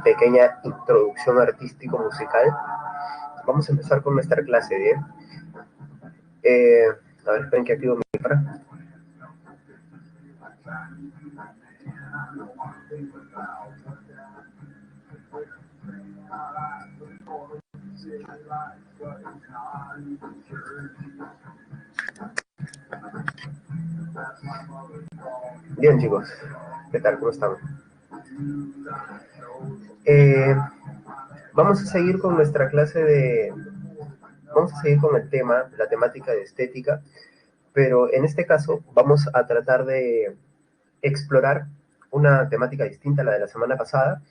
pequeña introducción artístico-musical. Vamos a empezar con nuestra clase, ¿bien? Eh, a ver, esperen que activo mi cámara. Bien, chicos, ¿qué tal? ¿Cómo están? Eh, vamos a seguir con nuestra clase de... Vamos a seguir con el tema, la temática de estética, pero en este caso vamos a tratar de explorar una temática distinta a la de la semana pasada,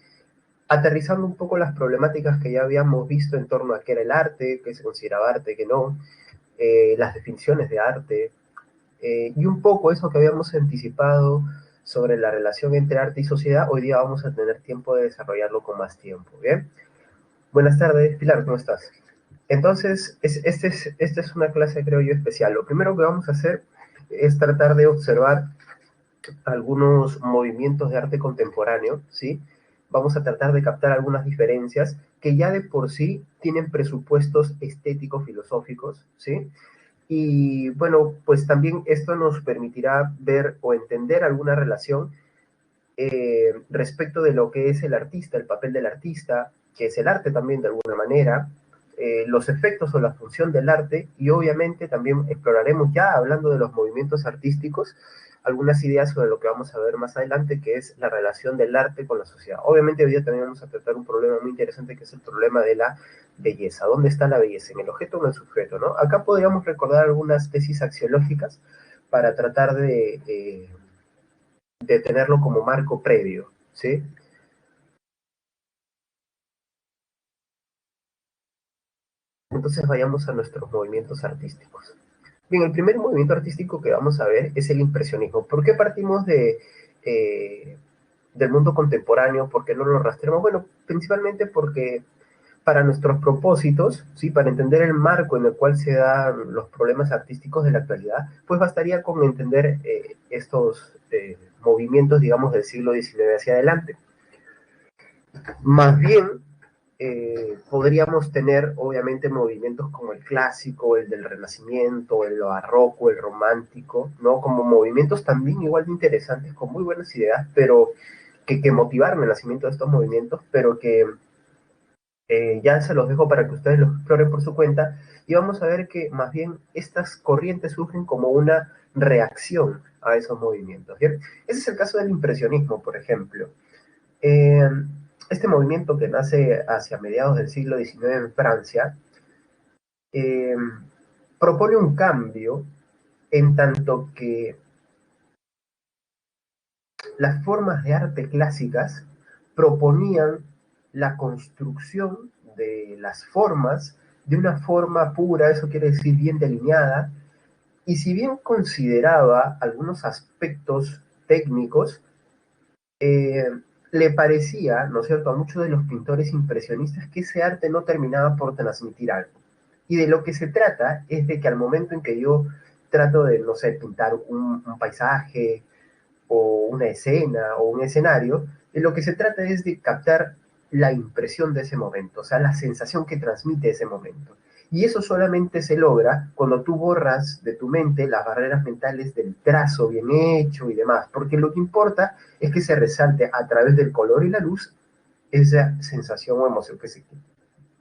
aterrizando un poco las problemáticas que ya habíamos visto en torno a qué era el arte, qué se consideraba arte, qué no, las definiciones de arte, y un poco eso que habíamos anticipado sobre la relación entre arte y sociedad, hoy día vamos a tener tiempo de desarrollarlo con más tiempo, ¿bien? Buenas tardes, Pilar, ¿cómo estás? Entonces, esta es una clase, creo yo, especial. Lo primero que vamos a hacer es tratar de observar algunos movimientos de arte contemporáneo, ¿sí? Vamos a tratar de captar algunas diferencias que ya de por sí tienen presupuestos estéticos, filosóficos, ¿sí? Y bueno, pues también esto nos permitirá ver o entender alguna relación respecto de lo que es el artista, el papel del artista, que es el arte también de alguna manera, los efectos o la función del arte, y obviamente también exploraremos ya hablando de los movimientos artísticos, algunas ideas sobre lo que vamos a ver más adelante, que es la relación del arte con la sociedad. Obviamente hoy día también vamos a tratar un problema muy interesante, que es el problema de la belleza. ¿Dónde está la belleza? ¿En el objeto o en el sujeto? ¿No? Acá podríamos recordar algunas tesis axiológicas para tratar de tenerlo como marco previo, ¿sí? Entonces vayamos a nuestros movimientos artísticos. Bien, el primer movimiento artístico que vamos a ver es el impresionismo. ¿Por qué partimos del mundo contemporáneo? ¿Por qué no lo rastreamos? Bueno, principalmente porque para nuestros propósitos, ¿sí? Para entender el marco en el cual se dan los problemas artísticos de la actualidad, pues bastaría con entender estos movimientos, digamos, del siglo XIX hacia adelante. Más bien, podríamos tener obviamente movimientos como el clásico, el del Renacimiento, el barroco, el romántico, ¿no? Como movimientos también igual de interesantes, con muy buenas ideas, pero que motivaron el nacimiento de estos movimientos, pero que ya se los dejo para que ustedes los exploren por su cuenta, y vamos a ver que más bien estas corrientes surgen como una reacción a esos movimientos, ¿bien? Ese es el caso del impresionismo, por ejemplo. Eh, este movimiento que nace hacia mediados del siglo XIX en Francia eh, propone un cambio en tanto que las formas de arte clásicas proponían la construcción de las formas de una forma pura, eso quiere decir bien delineada, y si bien consideraba algunos aspectos técnicos, eh, le parecía, ¿no es cierto?, a muchos de los pintores impresionistas que ese arte no terminaba por transmitir algo. Y de lo que se trata es de que al momento en que yo trato de, no sé, pintar un paisaje o una escena o un escenario, de lo que se trata es de captar la impresión de ese momento, o sea, la sensación que transmite ese momento. Y eso solamente se logra cuando tú borras de tu mente las barreras mentales del trazo bien hecho y demás, porque lo que importa es que se resalte a través del color y la luz esa sensación o emoción que se quiere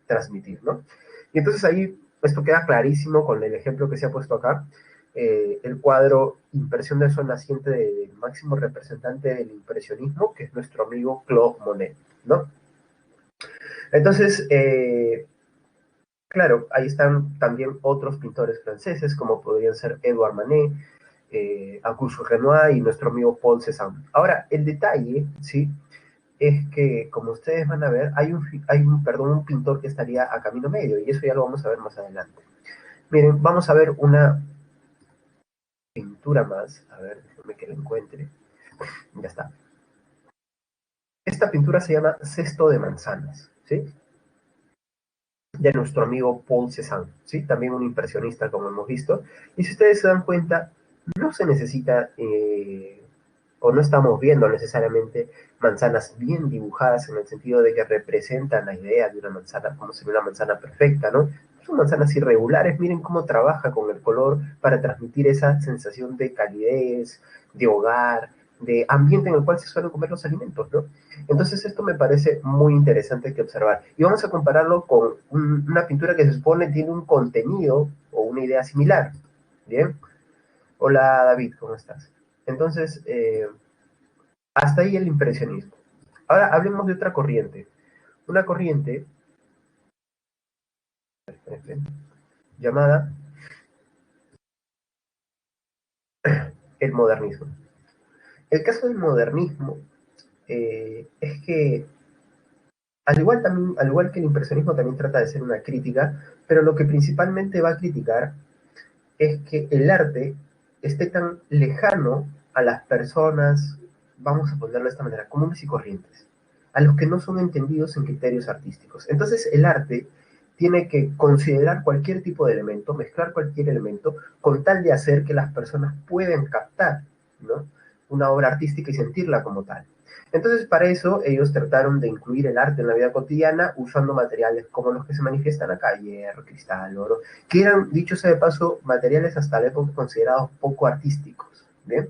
transmitir, ¿no? Y entonces ahí esto queda clarísimo con el ejemplo que se ha puesto acá, el cuadro Impresión del Sol Naciente del máximo representante del impresionismo, que es nuestro amigo Claude Monet, ¿no? Entonces, claro, ahí están también otros pintores franceses, como podrían ser Edouard Manet, Auguste Renoir y nuestro amigo Paul Cézanne. Ahora, el detalle, ¿sí?, es que, como ustedes van a ver, perdón, un pintor que estaría a camino medio, y eso ya lo vamos a ver más adelante. Miren, vamos a ver una pintura más, a ver, déjame que la encuentre, ya está. Esta pintura se llama Cesto de Manzanas, ¿sí? De nuestro amigo Paul Cézanne, ¿sí? También un impresionista, como hemos visto. Y si ustedes se dan cuenta, no se necesita o no estamos viendo necesariamente manzanas bien dibujadas en el sentido de que representan la idea de una manzana, como si fuera una manzana perfecta, ¿no? Son manzanas irregulares, miren cómo trabaja con el color para transmitir esa sensación de calidez, de hogar, de ambiente en el cual se suelen comer los alimentos, ¿no? Entonces esto me parece muy interesante que observar. Y vamos a compararlo con una pintura que se supone tiene un contenido o una idea similar. ¿Bien? Hola David, ¿cómo estás? Entonces, hasta ahí el impresionismo. Ahora hablemos de otra corriente. Una corriente llamada el modernismo. El caso del modernismo es que al igual que el impresionismo también trata de ser una crítica, pero lo que principalmente va a criticar es que el arte esté tan lejano a las personas, vamos a ponerlo de esta manera, comunes y corrientes, a los que no son entendidos en criterios artísticos. Entonces el arte tiene que considerar cualquier tipo de elemento, mezclar cualquier elemento, con tal de hacer que las personas puedan captar, ¿no?, una obra artística y sentirla como tal. Entonces, para eso, ellos trataron de incluir el arte en la vida cotidiana usando materiales como los que se manifiestan acá, hierro, cristal, oro, que eran, dicho sea de paso, materiales hasta la época considerados poco artísticos. ¿Bien?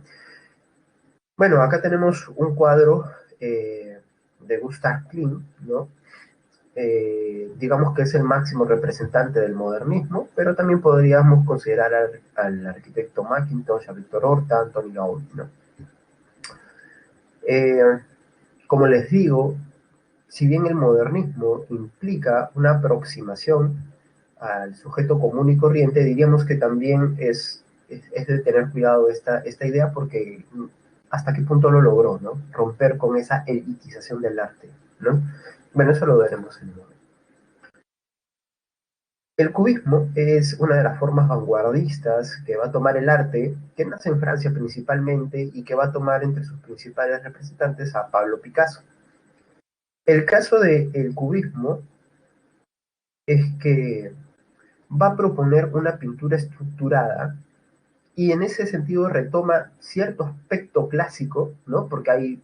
Bueno, acá tenemos un cuadro de Gustav Klimt, ¿no? Digamos que es el máximo representante del modernismo, pero también podríamos considerar al arquitecto Mackintosh, a Victor Horta, a Anthony Gaudí, ¿no? Eh, Como les digo, si bien el modernismo implica una aproximación al sujeto común y corriente, diríamos que también es de tener cuidado esta idea porque hasta qué punto lo logró, ¿no? Romper con esa elitización del arte, ¿no? Bueno, eso lo veremos en un momento. El cubismo es una de las formas vanguardistas que va a tomar el arte, que nace en Francia principalmente, y que va a tomar entre sus principales representantes a Pablo Picasso. El caso del cubismo es que va a proponer una pintura estructurada y en ese sentido retoma cierto aspecto clásico, ¿no? Porque hay,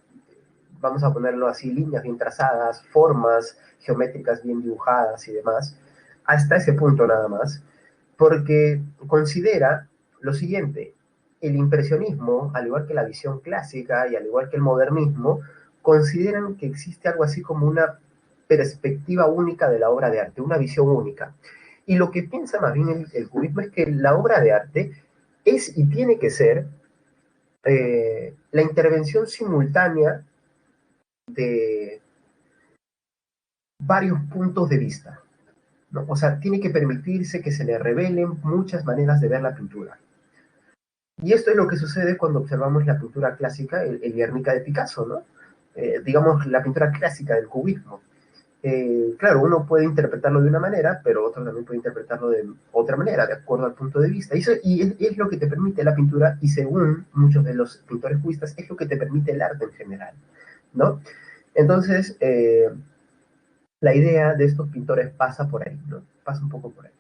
vamos a ponerlo así, líneas bien trazadas, formas geométricas bien dibujadas y demás, hasta ese punto nada más, porque considera lo siguiente: el impresionismo, al igual que la visión clásica y al igual que el modernismo, consideran que existe algo así como una perspectiva única de la obra de arte, una visión única. Y lo que piensa más bien el cubismo es que la obra de arte es y tiene que ser la intervención simultánea de varios puntos de vista, ¿no? O sea, tiene que permitirse que se le revelen muchas maneras de ver la pintura. Y esto es lo que sucede cuando observamos la pintura clásica, el Guernica de Picasso, ¿no? Digamos, la pintura clásica del cubismo. Claro, uno puede interpretarlo de una manera, pero otro también puede interpretarlo de otra manera, de acuerdo al punto de vista. Es lo que te permite la pintura, y según muchos de los pintores cubistas, es lo que te permite el arte en general, ¿no? Entonces, la idea de estos pintores pasa por ahí, ¿no? Pasa un poco por ahí.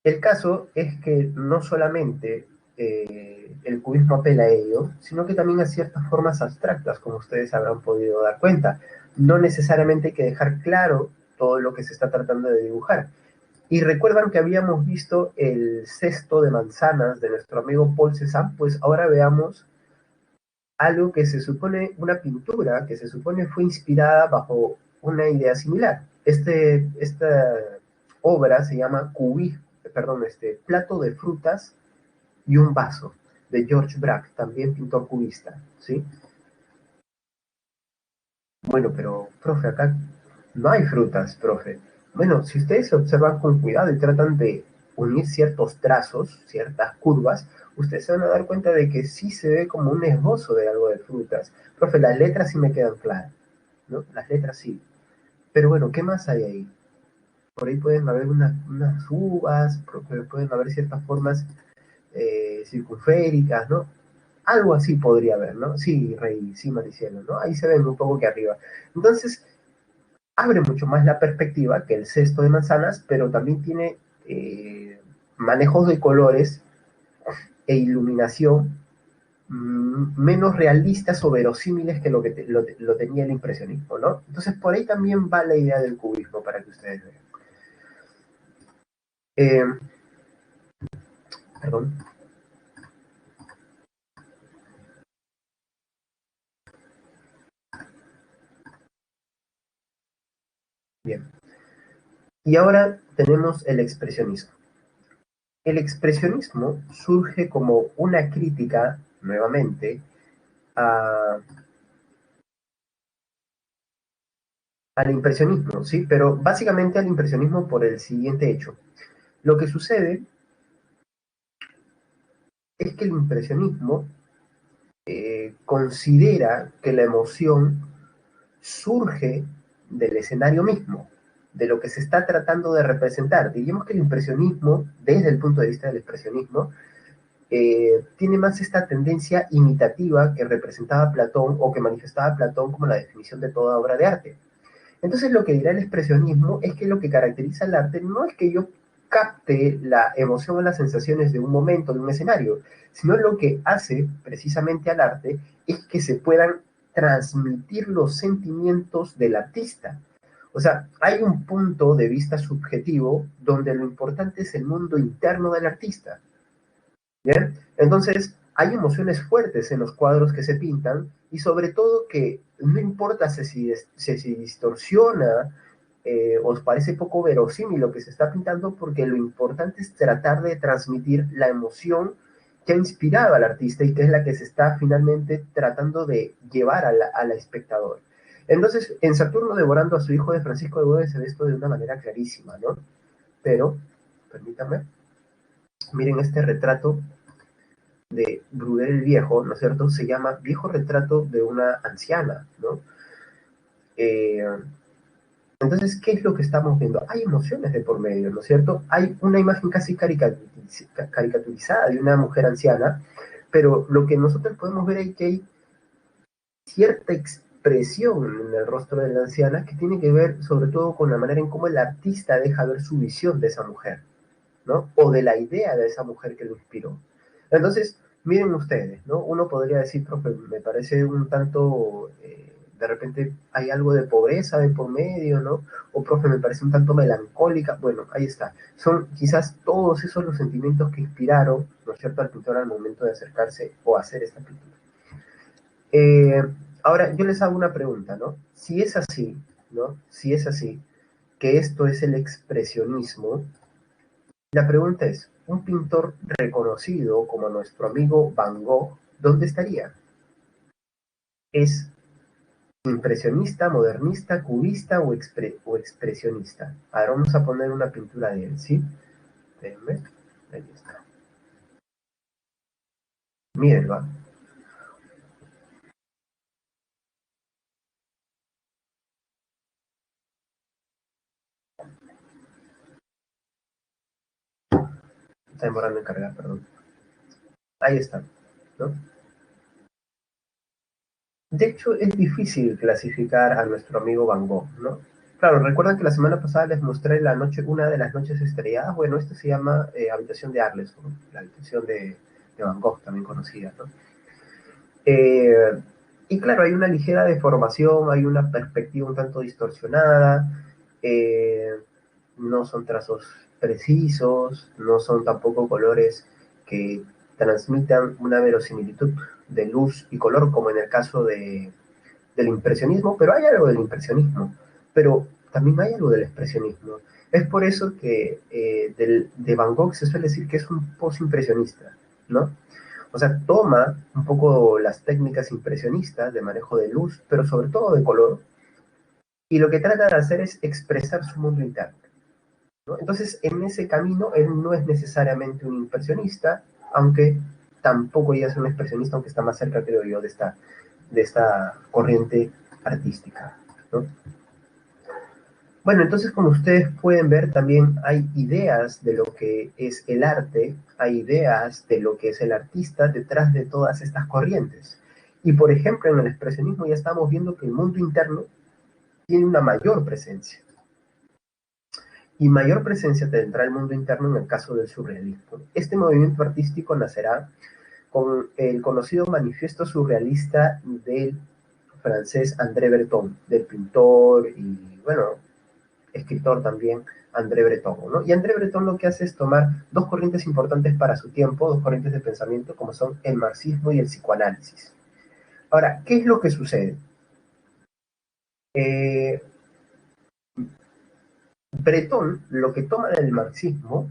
El caso es que no solamente el cubismo apela a ello, sino que también a ciertas formas abstractas, como ustedes habrán podido dar cuenta. No necesariamente hay que dejar claro todo lo que se está tratando de dibujar. Y recuerdan que habíamos visto el cesto de manzanas de nuestro amigo Paul Cézanne, pues ahora veamos algo que se supone, una pintura que se supone fue inspirada bajo una idea similar. Esta obra se llama Plato de frutas y un vaso, de George Braque, también pintor cubista, ¿sí? Bueno, pero, profe, acá no hay frutas, profe. Bueno, si ustedes observan con cuidado y tratan de unir ciertos trazos, ciertas curvas, ustedes se van a dar cuenta de que sí se ve como un esbozo de algo de frutas. Profe, las letras sí me quedan claras, ¿no? Las letras sí. Pero bueno, ¿qué más hay ahí? Por ahí pueden haber unas uvas, pueden haber ciertas formas circunféricas, ¿no? Algo así podría haber, ¿no? Sí, Rey, sí, Maricielo, ¿no? Ahí se ven un poco que arriba. Entonces, abre mucho más la perspectiva que el cesto de manzanas, pero también tiene manejos de colores e iluminación menos realistas o verosímiles que lo tenía el impresionismo, ¿no? Entonces por ahí también va la idea del cubismo, para que ustedes vean. Eh, Perdón. Bien. Y ahora tenemos el expresionismo. El expresionismo surge como una crítica, nuevamente, a, al impresionismo, ¿sí? Pero básicamente al impresionismo por el siguiente hecho. Lo que sucede es que el impresionismo considera que la emoción surge del escenario mismo, de lo que se está tratando de representar. Diríamos que el impresionismo, desde el punto de vista del expresionismo, tiene más esta tendencia imitativa que representaba Platón o que manifestaba Platón como la definición de toda obra de arte. Entonces lo que dirá el expresionismo es que lo que caracteriza el arte no es que yo capte la emoción o las sensaciones de un momento, de un escenario, sino lo que hace precisamente al arte es que se puedan transmitir los sentimientos del artista. O sea, hay un punto de vista subjetivo donde lo importante es el mundo interno del artista. ¿Bien? Entonces, hay emociones fuertes en los cuadros que se pintan y sobre todo que no importa si distorsiona os parece poco verosímil lo que se está pintando, porque lo importante es tratar de transmitir la emoción que ha inspirado al artista y que es la que se está finalmente tratando de llevar a la espectador. Entonces, en Saturno devorando a su hijo de Francisco de Godoy se ve esto de una manera clarísima, ¿no? Pero, permítanme, miren este retrato de Bruder el Viejo, ¿no es cierto? Se llama Viejo retrato de una anciana, ¿no? Eh, entonces, ¿qué es lo que estamos viendo? Hay emociones de por medio, ¿no es cierto? Hay una imagen casi caricaturizada de una mujer anciana, pero lo que nosotros podemos ver es que hay cierta expresión en el rostro de la anciana que tiene que ver sobre todo con la manera en cómo el artista deja ver su visión de esa mujer, ¿no? O de la idea de esa mujer que lo inspiró. Entonces, miren ustedes, ¿no? Uno podría decir, profe, me parece un tanto, de repente hay algo de pobreza de por medio, ¿no? O profe, me parece un tanto melancólica. Bueno, ahí está. Son quizás todos esos los sentimientos que inspiraron, ¿no es cierto?, al pintor al momento de acercarse o hacer esta pintura. Eh, Ahora, yo les hago una pregunta, ¿no? Si es así, ¿no? Si es así, que esto es el expresionismo, la pregunta es, un pintor reconocido como nuestro amigo Van Gogh, ¿dónde estaría? ¿Es impresionista, modernista, cubista o expresionista? Ahora vamos a poner una pintura de él, ¿sí? Déjenme. Ahí está. Mírenlo. Está demorando en cargar, perdón. Ahí está, ¿no? De hecho, es difícil clasificar a nuestro amigo Van Gogh, ¿no? Claro, recuerdan que la semana pasada les mostré una de las noches estrelladas. Bueno, esta se llama Habitación de Arles, ¿no? La habitación de Van Gogh, también conocida, ¿no? Eh, y claro, hay una ligera deformación, hay una perspectiva un tanto distorsionada, eh, no son trazos precisos, no son tampoco colores que transmitan una verosimilitud de luz y color como en el caso del impresionismo, pero hay algo del impresionismo, pero también hay algo del expresionismo. Es por eso que de Van Gogh se suele decir que es un posimpresionista, ¿no? O sea, toma un poco las técnicas impresionistas de manejo de luz, pero sobre todo de color, y lo que trata de hacer es expresar su mundo interno, ¿no? Entonces, en ese camino, él no es necesariamente un impresionista, aunque tampoco ya es un expresionista, aunque está más cerca, creo yo, de esta corriente artística, ¿no? Bueno, entonces como ustedes pueden ver, también hay ideas de lo que es el arte, hay ideas de lo que es el artista detrás de todas estas corrientes. Y por ejemplo, en el expresionismo ya estamos viendo que el mundo interno tiene una mayor presencia. Y mayor presencia tendrá el mundo interno en el caso del surrealismo. Este movimiento artístico nacerá con el conocido manifiesto surrealista del francés André Breton, del pintor y, bueno, escritor también André Breton, ¿no? Y André Breton lo que hace es tomar dos corrientes importantes para su tiempo, dos corrientes de pensamiento, como son el marxismo y el psicoanálisis. Ahora, ¿qué es lo que sucede? Eh, Breton lo que toma del marxismo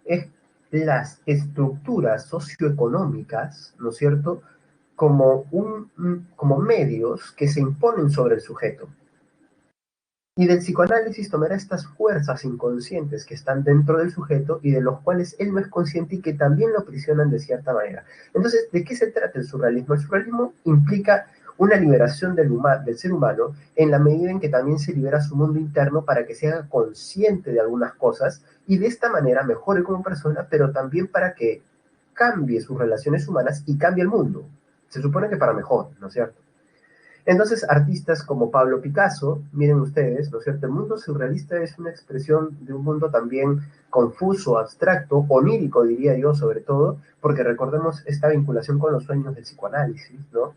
es las estructuras socioeconómicas, ¿no es cierto?, como medios que se imponen sobre el sujeto. Y del psicoanálisis tomará estas fuerzas inconscientes que están dentro del sujeto y de los cuales él no es consciente y que también lo aprisionan de cierta manera. Entonces, ¿de qué se trata el surrealismo? El surrealismo implica una liberación del ser humano en la medida en que también se libera su mundo interno para que se haga consciente de algunas cosas y de esta manera mejore como persona, pero también para que cambie sus relaciones humanas y cambie el mundo. Se supone que para mejor, ¿no es cierto? Entonces, artistas como Pablo Picasso, miren ustedes, ¿no es cierto? El mundo surrealista es una expresión de un mundo también confuso, abstracto, onírico, diría yo, sobre todo, porque recordemos esta vinculación con los sueños del psicoanálisis, ¿no?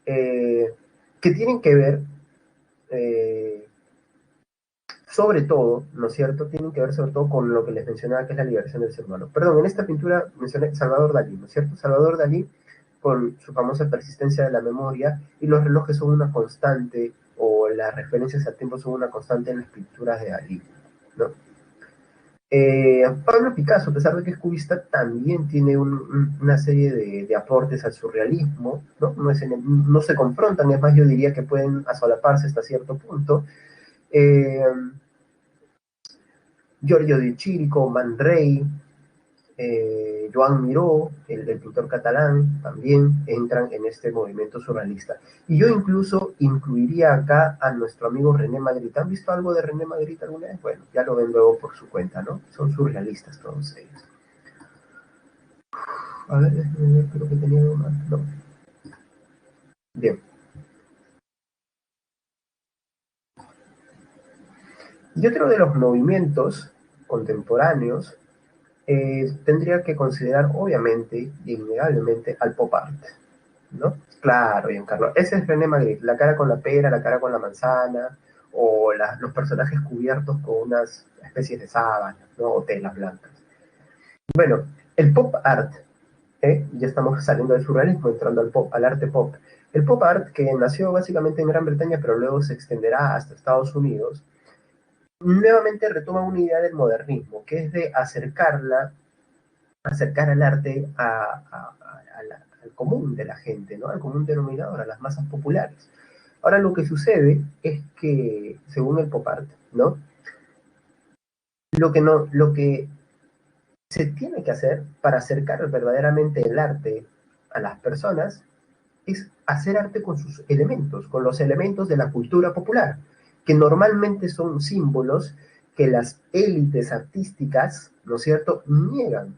Que tienen que ver, eh, sobre todo, ¿no es cierto? Tienen que ver sobre todo con lo que les mencionaba, que es la liberación del ser humano. Perdón, en esta pintura mencioné Salvador Dalí, ¿no es cierto? Salvador Dalí con su famosa persistencia de la memoria, y los relojes son una constante, o las referencias al tiempo son una constante en las pinturas de Dalí, ¿no? Pablo Picasso, a pesar de que es cubista, también tiene una serie de aportes al surrealismo, ¿no? No se confrontan, es más, yo diría que pueden asolaparse hasta cierto punto. Eh, Giorgio de Chirico, Man Ray, Joan Miró, el pintor catalán, también entran en este movimiento surrealista. Y yo incluso incluiría acá a nuestro amigo René Magritte. ¿Han visto algo de René Magritte alguna vez? Bueno, ya lo ven luego por su cuenta, ¿no? Son surrealistas todos ellos. A ver, creo que tenía algo más. No. Bien. Y otro de los movimientos contemporáneos tendría que considerar, obviamente, e innegablemente, al pop art, ¿no? Claro, Giancarlo. Ese es René Magritte, la cara con la pera, la cara con la manzana, o los personajes cubiertos con unas especies de sábanas, ¿no? O telas blancas. Bueno, el pop art, ya estamos saliendo del surrealismo, entrando al arte pop. El pop art, que nació básicamente en Gran Bretaña, pero luego se extenderá hasta Estados Unidos, nuevamente retoma una idea del modernismo, que es de acercar al arte al común de la gente, ¿no? Al común denominador, a las masas populares. Ahora lo que sucede es que, según el pop art, ¿no? Lo que se tiene que hacer para acercar verdaderamente el arte a las personas es hacer arte con sus elementos, con los elementos de la cultura popular, que normalmente son símbolos que las élites artísticas, ¿no es cierto?, niegan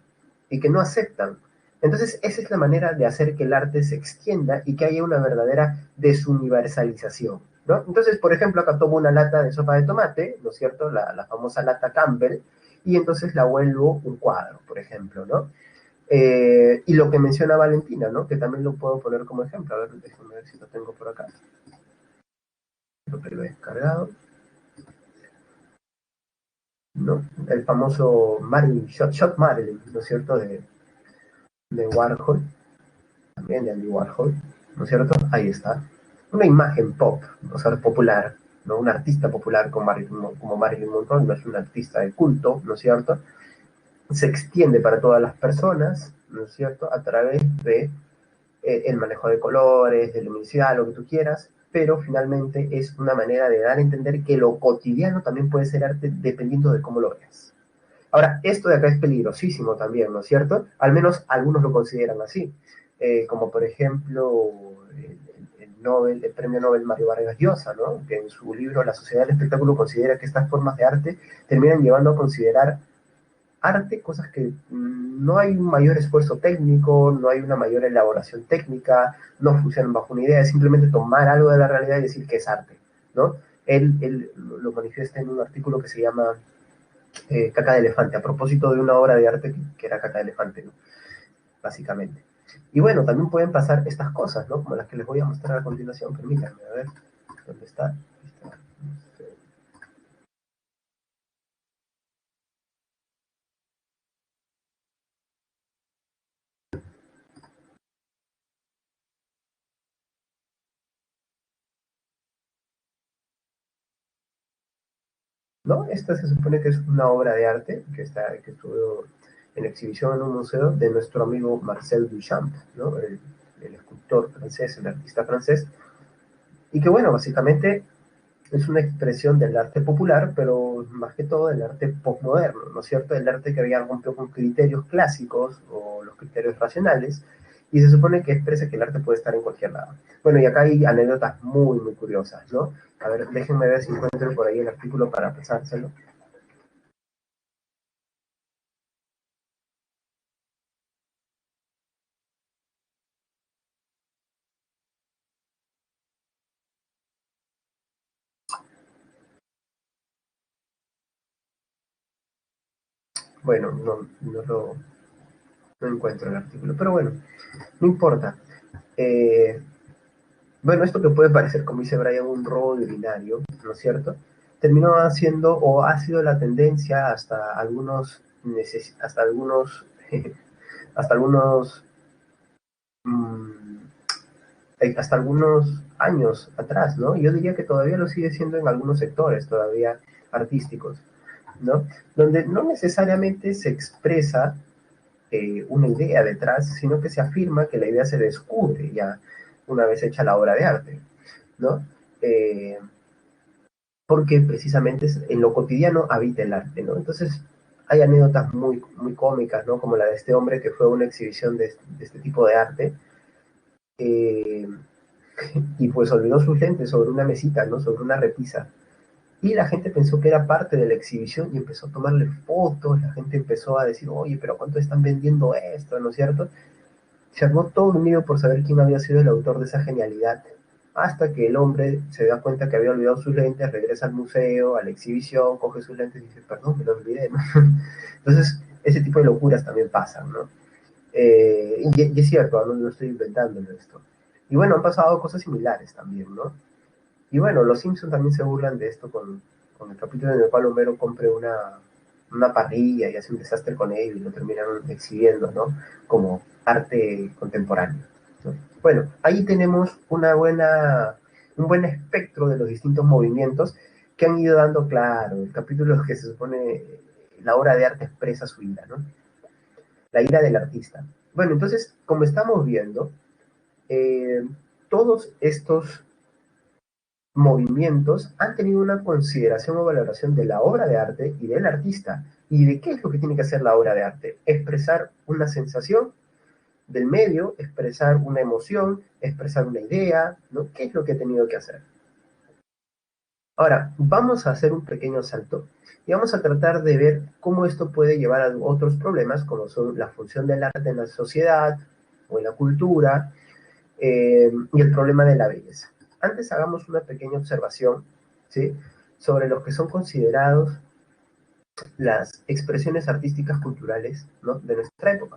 y que no aceptan. Entonces, esa es la manera de hacer que el arte se extienda y que haya una verdadera desuniversalización, ¿no? Entonces, por ejemplo, acá tomo una lata de sopa de tomate, ¿no es cierto?, la famosa lata Campbell, y entonces la vuelvo un cuadro, por ejemplo, ¿no? Y lo que menciona Valentina, ¿no? Que también lo puedo poner como ejemplo. A ver, déjame ver si lo tengo por acá. Lo que lo he descargado. ¿No? El famoso Marilyn, Shot Marilyn, ¿no es cierto? De Warhol, también de Andy Warhol, ¿no es cierto? Ahí está. Una imagen pop, o sea, popular, ¿no? Un artista popular como Marilyn Monroe, no es un artista de culto, ¿no es cierto? Se extiende para todas las personas, ¿no es cierto? A través de el manejo de colores, de luminosidad, lo que tú quieras, pero finalmente es una manera de dar a entender que lo cotidiano también puede ser arte dependiendo de cómo lo veas. Ahora, esto de acá es peligrosísimo también, ¿no es cierto? Al menos algunos lo consideran así, como por ejemplo el premio Nobel Mario Vargas Llosa, ¿no? Que en su libro La sociedad del espectáculo considera que estas formas de arte terminan llevando a considerar arte, cosas que no hay un mayor esfuerzo técnico, no hay una mayor elaboración técnica, no funcionan bajo una idea, es simplemente tomar algo de la realidad y decir que es arte, ¿no? Él lo manifiesta en un artículo que se llama Caca de Elefante, a propósito de una obra de arte que era Caca de Elefante, ¿no? Básicamente. Y bueno, también pueden pasar estas cosas, ¿no? Como las que les voy a mostrar a continuación. Permítanme, a ver, ¿dónde está? Aquí está. No sé. ¿No? Esta se supone que es una obra de arte que estuvo en exhibición en un museo de nuestro amigo Marcel Duchamp, ¿no? El escultor francés, el artista francés, y que bueno, básicamente es una expresión del arte popular, pero más que todo del arte postmoderno, ¿no es cierto? El arte que había rompido con criterios clásicos o los criterios racionales, y se supone que expresa que el arte puede estar en cualquier lado. Bueno, y acá hay anécdotas muy, muy curiosas, ¿no? A ver, déjenme ver si encuentro por ahí el artículo para pasárselo. Bueno, no encuentro el artículo, pero bueno, no importa. Eh, bueno, esto que puede parecer, como dice Brian, un robo de binario, ¿no es cierto? Terminó haciendo o ha sido la tendencia hasta algunos, hasta algunos, mmm, hasta algunos años atrás, ¿no? Yo diría que todavía lo sigue siendo en algunos sectores todavía artísticos, ¿no? Donde no necesariamente se expresa una idea detrás, sino que se afirma que la idea se descubre ya una vez hecha la obra de arte, ¿no? Eh, porque precisamente en lo cotidiano habita el arte, ¿no? Entonces, hay anécdotas muy, muy cómicas, ¿no? Como la de este hombre que fue a una exhibición de este tipo de arte, eh, y pues olvidó sus lentes sobre una mesita, ¿no? Sobre una repisa. Y la gente pensó que era parte de la exhibición y empezó a tomarle fotos, la gente empezó a decir, oye, pero ¿cuánto están vendiendo esto? ¿No es cierto? Se armó todo un lío por saber quién había sido el autor de esa genialidad, hasta que el hombre se da cuenta que había olvidado sus lentes, regresa al museo, a la exhibición, coge sus lentes y dice, perdón, me lo olvidé, ¿no? Entonces, ese tipo de locuras también pasan, ¿no? Y es cierto, no estoy inventando esto. Y bueno, han pasado cosas similares también, ¿no? Y bueno, los Simpsons también se burlan de esto con el capítulo en el cual Homero compre una parrilla y hace un desastre con ello y lo terminan exhibiendo, ¿no? Como arte contemporáneo, ¿no? Bueno, ahí tenemos un buen espectro de los distintos movimientos que han ido dando, claro, el capítulo que se supone la obra de arte expresa su ira, ¿no? La ira del artista. Bueno, entonces, como estamos viendo, eh, todos estos movimientos han tenido una consideración o valoración de la obra de arte y del artista. ¿Y de qué es lo que tiene que hacer la obra de arte? Expresar una sensación del medio, expresar una emoción, expresar una idea, ¿no? ¿Qué es lo que ha tenido que hacer? Ahora, vamos a hacer un pequeño salto y vamos a tratar de ver cómo esto puede llevar a otros problemas, como son la función del arte en la sociedad o en la cultura, y el problema de la belleza. Antes hagamos una pequeña observación, ¿sí? Sobre los que son considerados las expresiones artísticas culturales, ¿no? De nuestra época.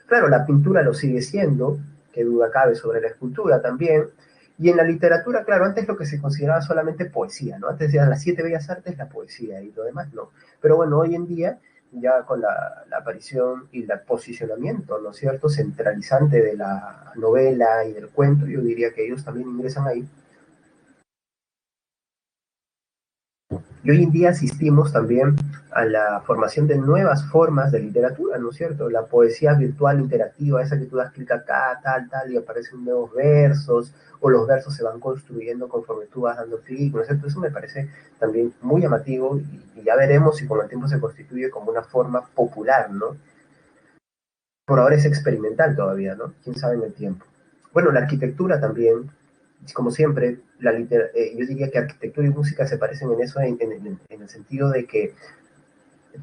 Claro, la pintura lo sigue siendo, qué duda cabe sobre la escultura también, y en la literatura, claro, antes lo que se consideraba solamente poesía, ¿no? Antes eran las siete bellas artes, la poesía y lo demás no. Pero bueno, hoy en día, ya con la aparición y el posicionamiento, ¿no es cierto?, centralizante de la novela y del cuento, yo diría que ellos también ingresan ahí. Y hoy en día asistimos también a la formación de nuevas formas de literatura, ¿no es cierto? La poesía virtual interactiva, esa que tú das clic acá, tal, tal, y aparecen nuevos versos, o los versos se van construyendo conforme tú vas dando clic, ¿no es cierto? Eso me parece también muy llamativo y ya veremos si con el tiempo se constituye como una forma popular, ¿no? Por ahora es experimental todavía, ¿no? ¿Quién sabe en el tiempo? Bueno, la arquitectura también, como siempre, yo diría que arquitectura y música se parecen en eso, en el sentido de que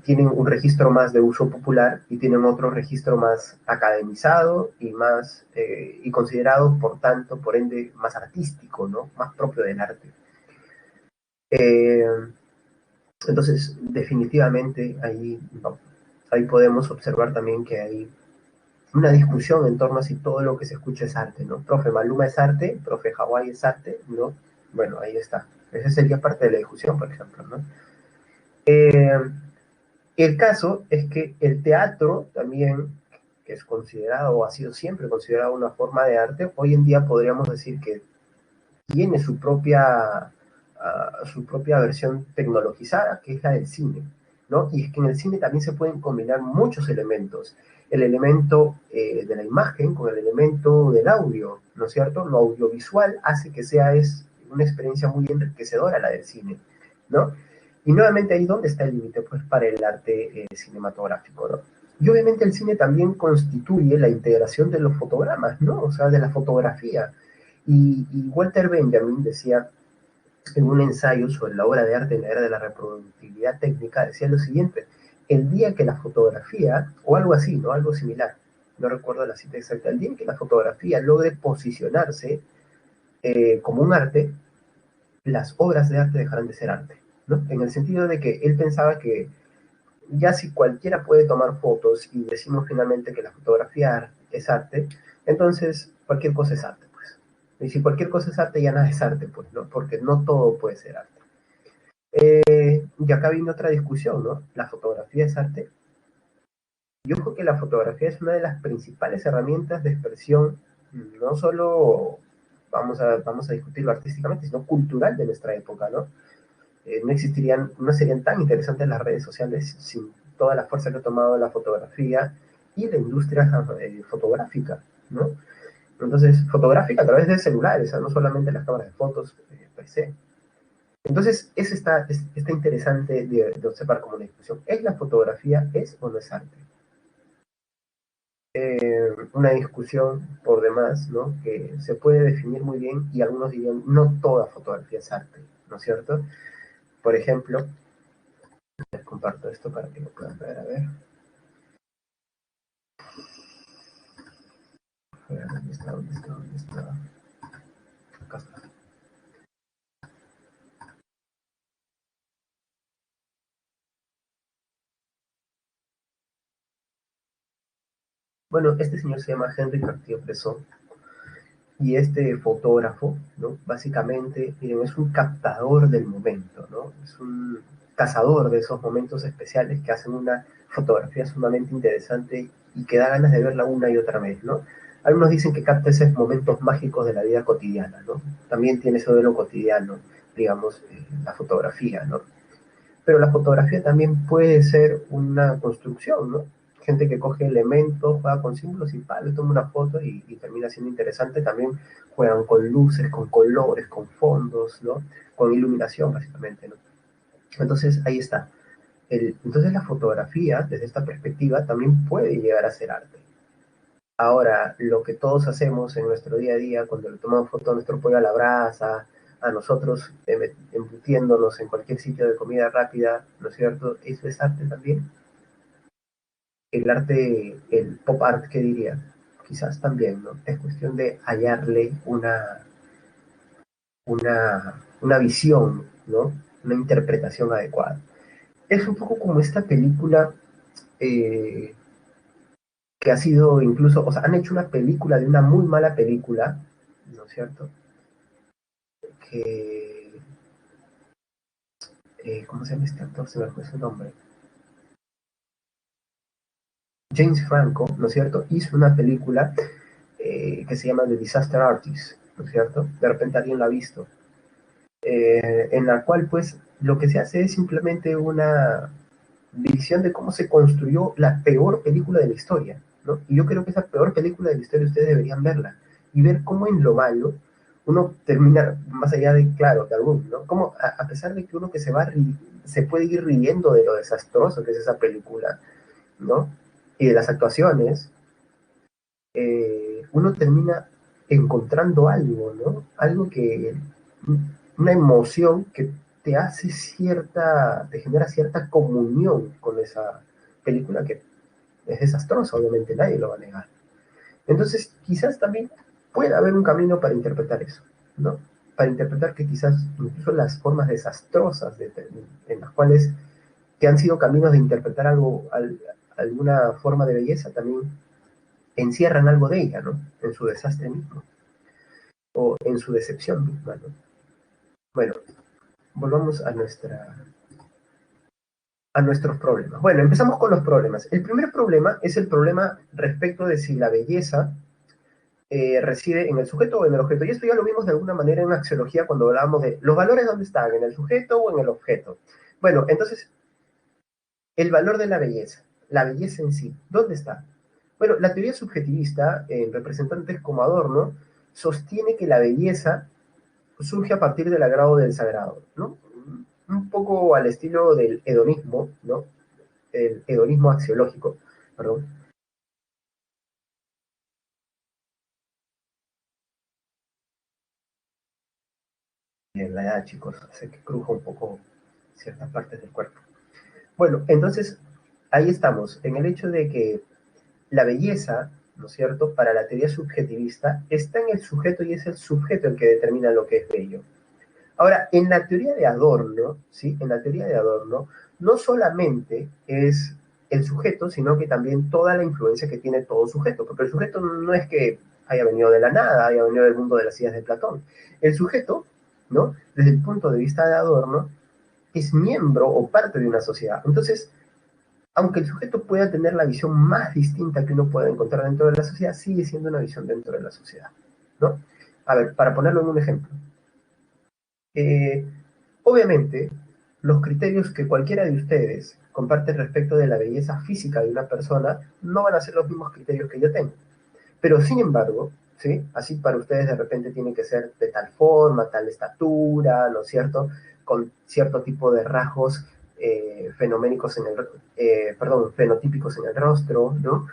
tienen un registro más de uso popular y tienen otro registro más academizado y más y considerado, por tanto, por ende, más artístico, ¿no? Más propio del arte. Eh, entonces, definitivamente, ahí, no, ahí podemos observar también que hay una discusión en torno a si todo lo que se escucha es arte, ¿no? Profe, Maluma es arte, profe, Hawái es arte, ¿no? Bueno, ahí está. Esa sería parte de la discusión, por ejemplo, ¿no? Eh, el caso es que el teatro también, que es considerado o ha sido siempre considerado una forma de arte, hoy en día podríamos decir que tiene su propia versión tecnologizada, que es la del cine, ¿no? Y es que en el cine también se pueden combinar muchos elementos. El elemento de la imagen con el elemento del audio, ¿no es cierto? Lo audiovisual hace que es una experiencia muy enriquecedora la del cine, ¿no? Y nuevamente ahí donde está el límite, pues, para el arte cinematográfico, ¿no? Y obviamente el cine también constituye la integración de los fotogramas, ¿no? O sea, de la fotografía. Y Walter Benjamin decía en un ensayo sobre la obra de arte en la era de la reproductibilidad técnica, decía lo siguiente: el día que la fotografía, o algo así, ¿no? Algo similar, no recuerdo la cita exacta, el día en que la fotografía logre posicionarse como un arte, las obras de arte dejarán de ser arte, ¿no? En el sentido de que él pensaba que ya si cualquiera puede tomar fotos y decimos finalmente que la fotografía es arte, entonces cualquier cosa es arte, pues. Y si cualquier cosa es arte, ya nada es arte, pues, ¿no? Porque no todo puede ser arte. Y acá viene otra discusión, ¿no? ¿La fotografía es arte? Yo creo que la fotografía es una de las principales herramientas de expresión, no solo vamos a discutirlo artísticamente, sino cultural de nuestra época, ¿no? No serían tan interesantes las redes sociales sin toda la fuerza que ha tomado la fotografía y la industria fotográfica, ¿no? Entonces, fotográfica a través de celulares, no solamente las cámaras de fotos per se. Entonces, eso está interesante de observar como una discusión. ¿Es la fotografía, es o no es arte? Una discusión por demás, ¿no? Que se puede definir muy bien y algunos dirían, no toda fotografía es arte, ¿no es cierto? Por ejemplo, les comparto esto para que lo puedan ver, a ver. A ver, ¿dónde está? ¿Dónde está? ¿Dónde está? Acá está. Bueno, este señor se llama Henry Cartier-Bresson y este fotógrafo, ¿no? Básicamente, miren, es un captador del momento, ¿no? Es un cazador de esos momentos especiales que hacen una fotografía sumamente interesante y que da ganas de verla una y otra vez, ¿no? Algunos dicen que capta esos momentos mágicos de la vida cotidiana, ¿no? También tiene eso de lo cotidiano, digamos, la fotografía, ¿no? Pero la fotografía también puede ser una construcción, ¿no? Gente que coge elementos, juega con símbolos y le toma una foto y termina siendo interesante. También juegan con luces, con colores, con fondos, ¿no? Con iluminación, básicamente, ¿no? Entonces, ahí está. Entonces, la fotografía, desde esta perspectiva, también puede llegar a ser arte. Ahora, lo que todos hacemos en nuestro día a día, cuando le tomamos foto a nuestro pollo a la brasa, a nosotros embutiéndonos en cualquier sitio de comida rápida, ¿no es cierto? Eso es arte también. El arte, el pop art, ¿qué diría? Quizás también, ¿no? Es cuestión de hallarle una visión, ¿no? Una interpretación adecuada. Es un poco como esta película eh, que ha sido incluso, o sea, han hecho una película de una muy mala película, ¿no es cierto? Que, ¿cómo se llama este actor? Se me fue su nombre. James Franco, ¿no es cierto? Hizo una película que se llama The Disaster Artist, ¿no es cierto? De repente alguien la ha visto. En la cual, pues, lo que se hace es simplemente una visión de cómo se construyó la peor película de la historia, ¿no? Y yo creo que esa peor película de la historia ustedes deberían verla y ver cómo en lo malo uno termina, más allá de, claro, de algún, ¿no? Como a pesar de que uno que se puede ir riendo de lo desastroso que es esa película, ¿no? Y de las actuaciones, uno termina encontrando algo, ¿no? Algo que, una emoción que te genera cierta comunión con esa película que es desastrosa, obviamente nadie lo va a negar. Entonces, quizás también pueda haber un camino para interpretar eso, ¿no? Para interpretar que quizás incluso las formas desastrosas en las cuales que han sido caminos de interpretar algo, alguna forma de belleza, también encierran algo de ella, ¿no? En su desastre mismo, o en su decepción misma, ¿no? Bueno, volvamos a nuestros problemas. Bueno, empezamos con los problemas. El primer problema es el problema respecto de si la belleza reside en el sujeto o en el objeto. Y esto ya lo vimos de alguna manera en axiología cuando hablábamos de los valores, ¿dónde están? ¿En el sujeto o en el objeto? Bueno, entonces, el valor de la belleza en sí, ¿dónde está? Bueno, la teoría subjetivista, en representantes como Adorno, sostiene que la belleza surge a partir del agrado del sagrado, ¿no? Un poco al estilo del hedonismo, ¿no? El hedonismo axiológico, perdón. En la edad, chicos, hace que cruja un poco ciertas partes del cuerpo. Bueno, entonces, ahí estamos, en el hecho de que la belleza, ¿no es cierto?, para la teoría subjetivista, está en el sujeto y es el sujeto el que determina lo que es bello. Ahora, en la teoría de Adorno, ¿sí? En la teoría de Adorno, no solamente es el sujeto, sino que también toda la influencia que tiene todo sujeto, porque el sujeto no es que haya venido de la nada, haya venido del mundo de las ideas de Platón. El sujeto, ¿no? Desde el punto de vista de Adorno, es miembro o parte de una sociedad. Entonces, aunque el sujeto pueda tener la visión más distinta que uno pueda encontrar dentro de la sociedad, sigue siendo una visión dentro de la sociedad, ¿no? A ver, para ponerlo en un ejemplo. Eh, Obviamente, los criterios que cualquiera de ustedes comparte respecto de la belleza física de una persona no van a ser los mismos criterios que yo tengo. Pero sin embargo, ¿sí? Así para ustedes de repente tiene que ser de tal forma, tal estatura, ¿no es cierto? Con cierto tipo de rasgos fenoménicos en el, perdón, fenotípicos en el rostro, ¿no?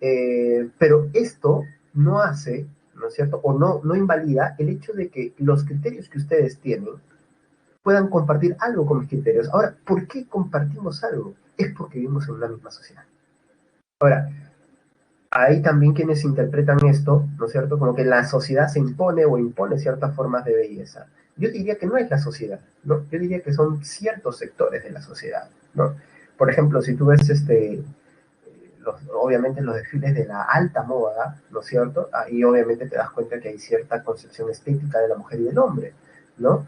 Pero esto no hace, ¿no es cierto? O no invalida el hecho de que los criterios que ustedes tienen puedan compartir algo con mis criterios. Ahora, ¿por qué compartimos algo? Es porque vivimos en una misma sociedad. Ahora, hay también quienes interpretan esto, ¿no es cierto? Como que la sociedad se impone o impone ciertas formas de belleza. Yo diría que no es la sociedad, ¿no? Yo diría que son ciertos sectores de la sociedad, ¿no? Por ejemplo, si tú ves obviamente los desfiles de la alta moda, ¿no es cierto? Ahí obviamente te das cuenta que hay cierta concepción estética de la mujer y del hombre, ¿no?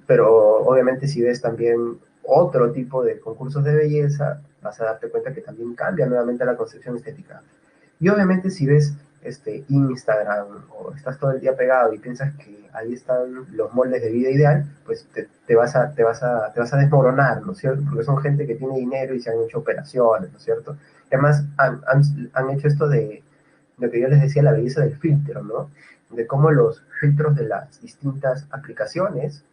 Pero obviamente si ves también otro tipo de concursos de belleza, vas a darte cuenta que también cambia nuevamente la concepción estética. Y obviamente si ves Instagram o estás todo el día pegado y piensas que ahí están los moldes de vida ideal, pues te vas a desmoronar, ¿no es cierto? Porque son gente que tiene dinero y se han hecho operaciones, ¿no es cierto? Y además han hecho esto de lo que yo les decía, la belleza del filtro, ¿no? De cómo los filtros de las distintas aplicaciones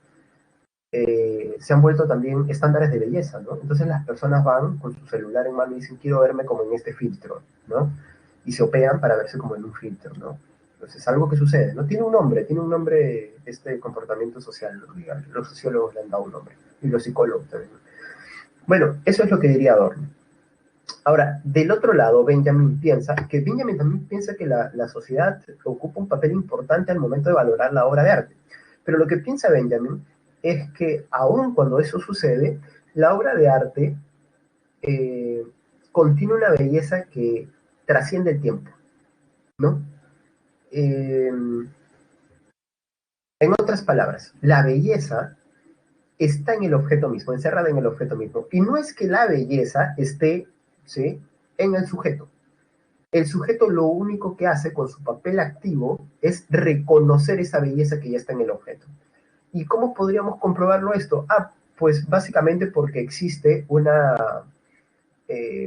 se han vuelto también estándares de belleza, ¿no? Entonces las personas van con su celular en mano y dicen, quiero verme como en este filtro, ¿no? Y se opean para verse como en un filtro, ¿no? Entonces es algo que sucede, ¿no? Tiene un nombre este comportamiento social, ¿no? Los sociólogos le han dado un nombre, y los psicólogos también. Bueno, eso es lo que diría Adorno. Ahora, del otro lado, Benjamin también piensa que la sociedad ocupa un papel importante al momento de valorar la obra de arte. Pero lo que piensa Benjamin es que aun cuando eso sucede, la obra de arte eh, contiene una belleza que trasciende el tiempo, ¿no? Eh, en otras palabras, la belleza está en el objeto mismo, encerrada en el objeto mismo. Y no es que la belleza esté, ¿sí?, en el sujeto. El sujeto lo único que hace con su papel activo es reconocer esa belleza que ya está en el objeto. ¿Y cómo podríamos comprobarlo esto? Ah, pues básicamente porque existe una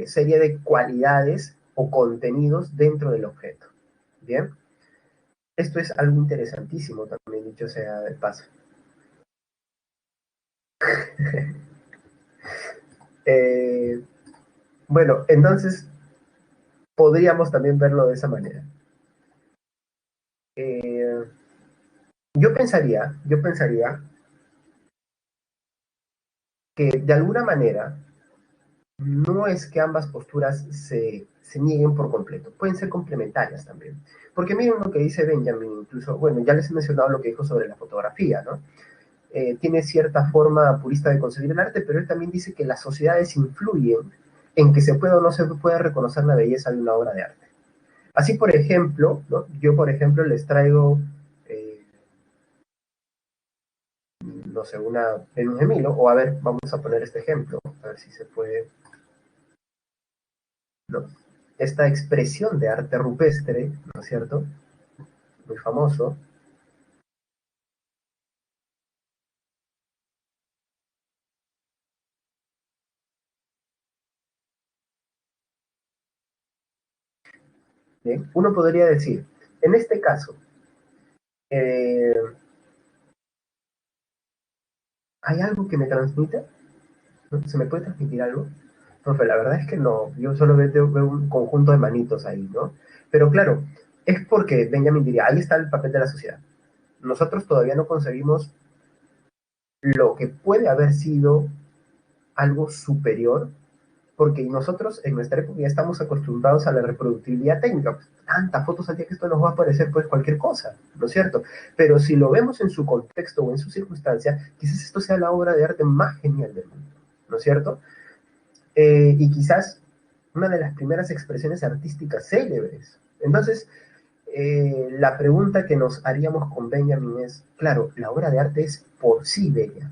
serie de cualidades o contenidos dentro del objeto. Bien, esto es algo interesantísimo también, dicho sea de paso. eh, bueno, entonces podríamos también verlo de esa manera. Eh, yo pensaría que de alguna manera no es que ambas posturas se nieguen por completo, pueden ser complementarias también. Porque miren lo que dice Benjamin, incluso, bueno, ya les he mencionado lo que dijo sobre la fotografía, ¿no? Tiene cierta forma purista de concebir el arte, pero él también dice que las sociedades influyen en que se pueda o no se pueda reconocer la belleza de una obra de arte. Así, por ejemplo, ¿no? Yo, por ejemplo, les traigo, eh, no sé, una Venus de Milo, o a ver, vamos a poner este ejemplo, a ver si se puede, ¿no? Esta expresión de arte rupestre, ¿no es cierto? Muy famoso. Bien, uno podría decir, en este caso, eh, ¿hay algo que me transmita? ¿No? ¿Se me puede transmitir algo? Profe, la verdad es que no, yo solo veo un conjunto de manitos ahí, ¿no? Pero claro, es porque Benjamin diría, ahí está el papel de la sociedad. Nosotros todavía no concebimos lo que puede haber sido algo superior, porque nosotros en nuestra época ya estamos acostumbrados a la reproductibilidad técnica. Pues, tantas fotos al día que esto nos va a parecer pues cualquier cosa, ¿no es cierto? Pero si lo vemos en su contexto o en su circunstancia, quizás esto sea la obra de arte más genial del mundo, ¿no es cierto? Y quizás una de las primeras expresiones artísticas célebres. Entonces, la pregunta que nos haríamos con Benjamin es, claro, la obra de arte es por sí bella,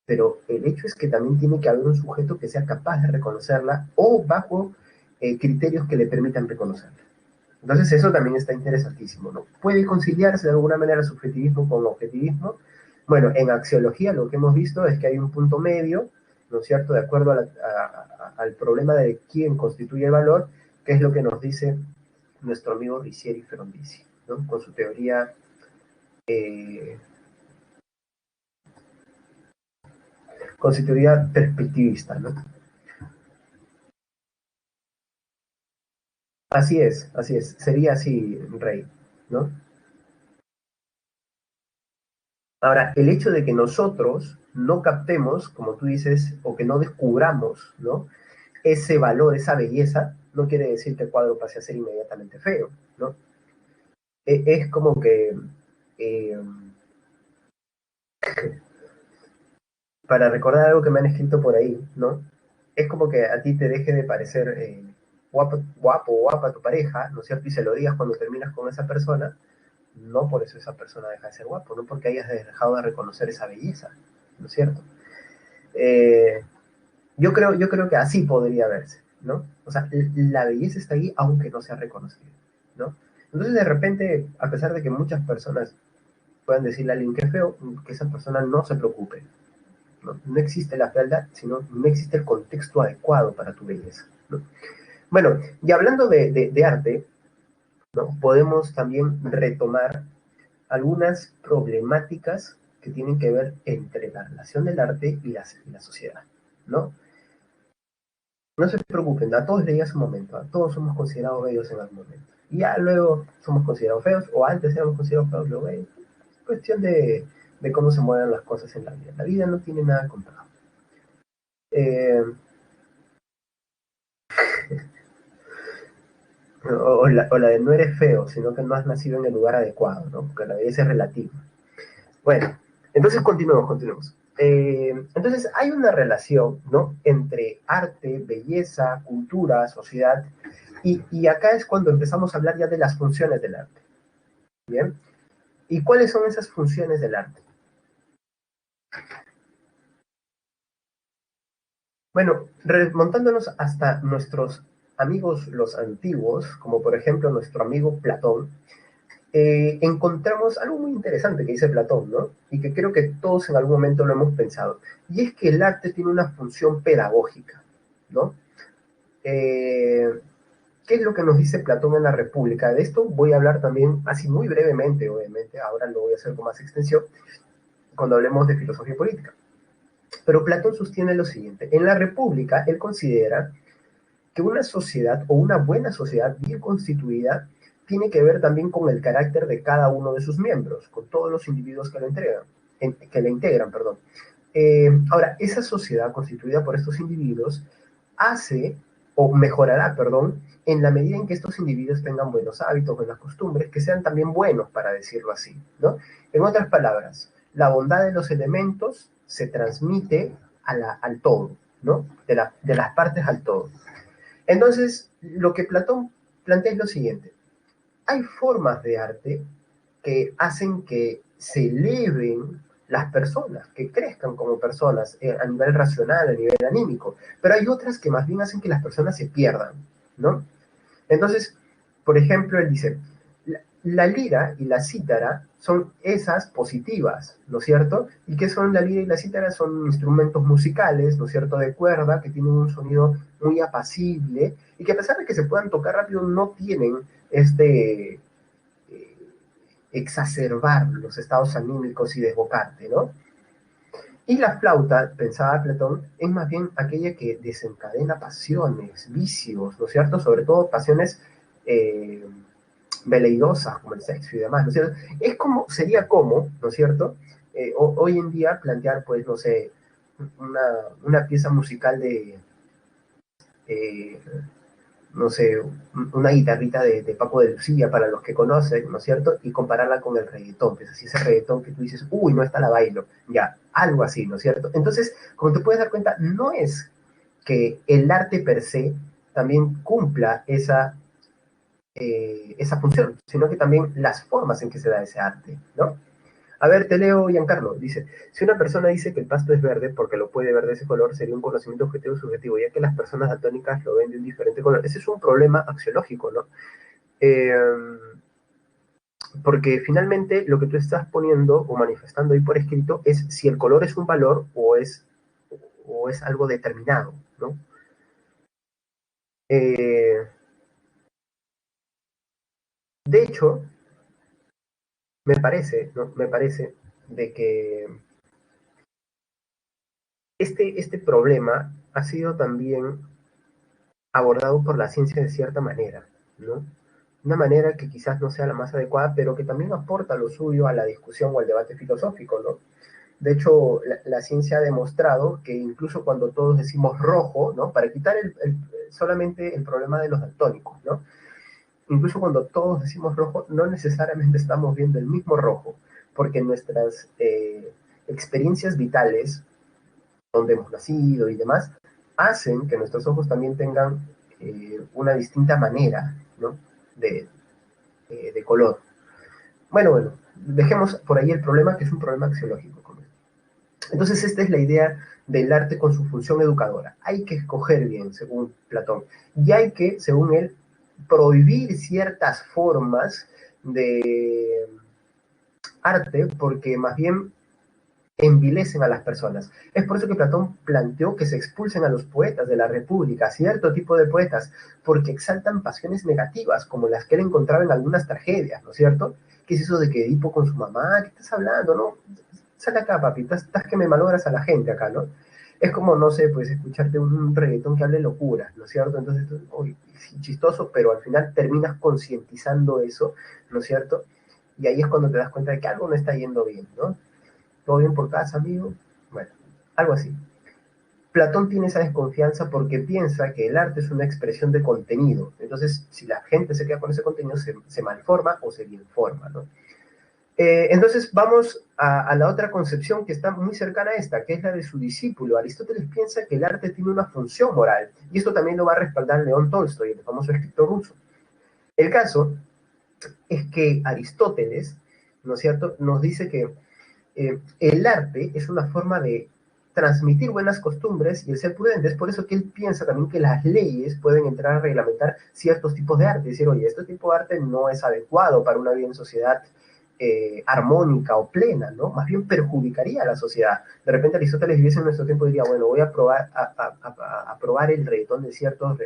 pero el hecho es que también tiene que haber un sujeto que sea capaz de reconocerla o bajo criterios que le permitan reconocerla. Entonces eso también está interesantísimo, ¿no? ¿Puede conciliarse de alguna manera subjetivismo con objetivismo? Bueno, en axiología lo que hemos visto es que hay un punto medio, ¿no es cierto?, de acuerdo al problema de quién constituye el valor, que es lo que nos dice nuestro amigo Riccieri Frondizi, ¿no? Con su teoría, eh, con su teoría perspectivista, ¿no? Así es, sería así, Rey, ¿no? Ahora, el hecho de que nosotros no captemos, como tú dices, o que no descubramos, ¿no? Ese valor, esa belleza, no quiere decir que el cuadro pase a ser inmediatamente feo, ¿no? Es como que, eh, para recordar algo que me han escrito por ahí, ¿no? Es como que a ti te deje de parecer guapo, guapo o guapa tu pareja, ¿no es cierto? Y se lo digas cuando terminas con esa persona, no por eso esa persona deja de ser guapo, no porque hayas dejado de reconocer esa belleza, ¿no es cierto? Eh, yo creo que así podría verse, ¿no? O sea, la belleza está ahí aunque no sea reconocida, ¿no? Entonces, de repente, a pesar de que muchas personas puedan decirle a alguien que es feo, que esa persona no se preocupe, ¿no? No existe la fealdad, sino no existe el contexto adecuado para tu belleza, ¿no? Bueno, y hablando de arte, ¿no? Podemos también retomar algunas problemáticas que tienen que ver entre la relación del arte y la sociedad, ¿no? No se preocupen, a todos les llega su momento, a todos somos considerados bellos en algún momento. Y ya luego somos considerados feos, o antes éramos considerados feos, luego bellos. Es cuestión de cómo se mueven las cosas en la vida. La vida no tiene nada comprado. Eh, o la de no eres feo, sino que no has nacido en el lugar adecuado, ¿no? Porque la belleza es relativa. Bueno, entonces continuemos. Entonces hay una relación, ¿no? Entre arte, belleza, cultura, sociedad, y acá es cuando empezamos a hablar ya de las funciones del arte, ¿bien? ¿Y cuáles son esas funciones del arte? Bueno, remontándonos hasta nuestros amigos los antiguos, como por ejemplo nuestro amigo Platón, encontramos algo muy interesante que dice Platón, ¿no? Y que creo que todos en algún momento lo hemos pensado, y es que el arte tiene una función pedagógica, ¿no? Eh, ¿Qué es lo que nos dice Platón en la República? De esto voy a hablar también, así muy brevemente, obviamente, ahora lo voy a hacer con más extensión, cuando hablemos de filosofía política. Pero Platón sostiene lo siguiente, en la República él considera que una sociedad o una buena sociedad bien constituida tiene que ver también con el carácter de cada uno de sus miembros, con todos los individuos que, que le integran. Perdón. Ahora, esa sociedad constituida por estos individuos hace o mejorará, perdón, en la medida en que estos individuos tengan buenos hábitos, buenas costumbres, que sean también buenos, para decirlo así, ¿no? En otras palabras, la bondad de los elementos se transmite al todo, ¿no? De las partes al todo. Entonces, lo que Platón plantea lo siguiente. Hay formas de arte que hacen que se eleven las personas, que crezcan como personas a nivel racional, a nivel anímico, pero hay otras que más bien hacen que las personas se pierdan, ¿no? Entonces, por ejemplo, él dice, la lira y la cítara son esas positivas, ¿no es cierto? ¿Y qué son la lira y la cítara? Son instrumentos musicales, ¿no es cierto?, de cuerda, que tienen un sonido muy apacible y que a pesar de que se puedan tocar rápido, no tienen este exacerbar los estados anímicos y desbocarte, ¿no? Y la flauta, pensaba Platón, es más bien aquella que desencadena pasiones, vicios, ¿no es cierto? Sobre todo pasiones eh, veleidosas como el sexo y demás, ¿no es cierto? Es como, sería como, ¿no es cierto? Hoy en día plantear, pues, no sé, una pieza musical de, eh, no sé, una guitarrita de Paco de Lucía para los que conocen, ¿no es cierto? Y compararla con el reggaetón, pues así ese reggaetón que tú dices, uy, no está la bailo, ya, algo así, ¿no es cierto? Entonces, como te puedes dar cuenta, no es que el arte per se también cumpla esa función, sino que también las formas en que se da ese arte, ¿no? A ver, te leo Giancarlo, dice, si una persona dice que el pasto es verde porque lo puede ver de ese color, sería un conocimiento objetivo y subjetivo, ya que las personas daltónicas lo ven de un diferente color. Ese es un problema axiológico, ¿no? Eh, porque finalmente lo que tú estás poniendo o manifestando ahí por escrito es si el color es un valor o es algo determinado, ¿no? Eh, de hecho, me parece, ¿no? Me parece de que este problema ha sido también abordado por la ciencia de cierta manera, ¿no? Una manera que quizás no sea la más adecuada, pero que también aporta lo suyo a la discusión o al debate filosófico, ¿no? De hecho, la ciencia ha demostrado que incluso cuando todos decimos rojo, ¿no? Para quitar solamente el problema de los daltónicos, ¿no? Incluso cuando todos decimos rojo, no necesariamente estamos viendo el mismo rojo, porque nuestras experiencias vitales, donde hemos nacido y demás, hacen que nuestros ojos también tengan una distinta manera, ¿no? de, de color. Bueno, dejemos por ahí el problema, que es un problema axiológico. Entonces, esta es la idea del arte con su función educadora. Hay que escoger bien, según Platón, y hay que, según él, prohibir ciertas formas de arte porque más bien envilecen a las personas. Es por eso que Platón planteó que se expulsen a los poetas de la República, cierto tipo de poetas, porque exaltan pasiones negativas, como las que él encontraba en algunas tragedias, ¿no es cierto? ¿Qué es eso de que Edipo con su mamá? ¿Qué estás hablando, no? Saca acá, papi, estás que me malogras a la gente acá, ¿no? Es como, no sé, pues escucharte un reggaetón que hable locuras, ¿no es cierto? Entonces, uy, chistoso, pero al final terminas concientizando eso, ¿no es cierto? Y ahí es cuando te das cuenta de que algo no está yendo bien, ¿no? ¿Todo bien por casa, amigo? Bueno, algo así. Platón tiene esa desconfianza porque piensa que el arte es una expresión de contenido. Entonces, si la gente se queda con ese contenido, se malforma o se bienforma, ¿no? Entonces, vamos a la otra concepción que está muy cercana a esta, que es la de su discípulo. Aristóteles piensa que el arte tiene una función moral, y esto también lo va a respaldar León Tolstoy, el famoso escritor ruso. El caso es que Aristóteles, ¿no es cierto?, nos dice que el arte es una forma de transmitir buenas costumbres y el ser prudente. Es por eso que él piensa también que las leyes pueden entrar a reglamentar ciertos tipos de arte. Decir, oye, este tipo de arte no es adecuado para una bien sociedad armónica o plena, ¿no? Más bien perjudicaría a la sociedad. De repente Aristóteles viviese en nuestro tiempo y diría, bueno, voy a probar, a probar el reggaetón de ciertos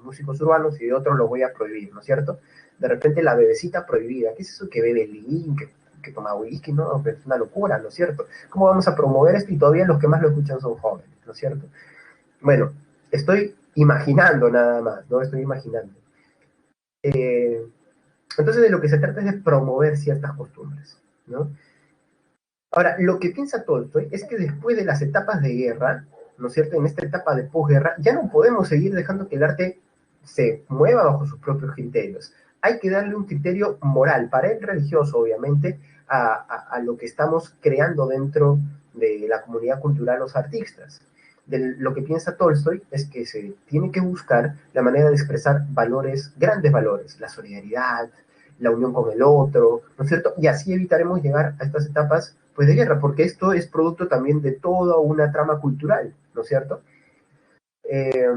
músicos urbanos y de otros los voy a prohibir, ¿no es cierto? De repente la bebecita prohibida, ¿qué es eso que bebe lean, que toma whisky? No, pero es una locura, ¿no es cierto? ¿Cómo vamos a promover esto? Y todavía los que más lo escuchan son jóvenes, ¿no es cierto? Bueno, estoy imaginando nada más, ¿no? Estoy imaginando. Eh, entonces de lo que se trata es de promover ciertas costumbres, ¿no? Ahora, lo que piensa Tolstoy es que después de las etapas de guerra, ¿no es cierto? En esta etapa de posguerra, ya no podemos seguir dejando que el arte se mueva bajo sus propios criterios. Hay que darle un criterio moral, para el religioso, obviamente, a lo que estamos creando dentro de la comunidad cultural, los artistas. de lo que piensa Tolstoy es que se tiene que buscar la manera de expresar valores, grandes valores, la solidaridad, la unión con el otro, ¿no es cierto? Y así evitaremos llegar a estas etapas pues, de guerra, porque esto es producto también de toda una trama cultural, ¿no es cierto? Eh,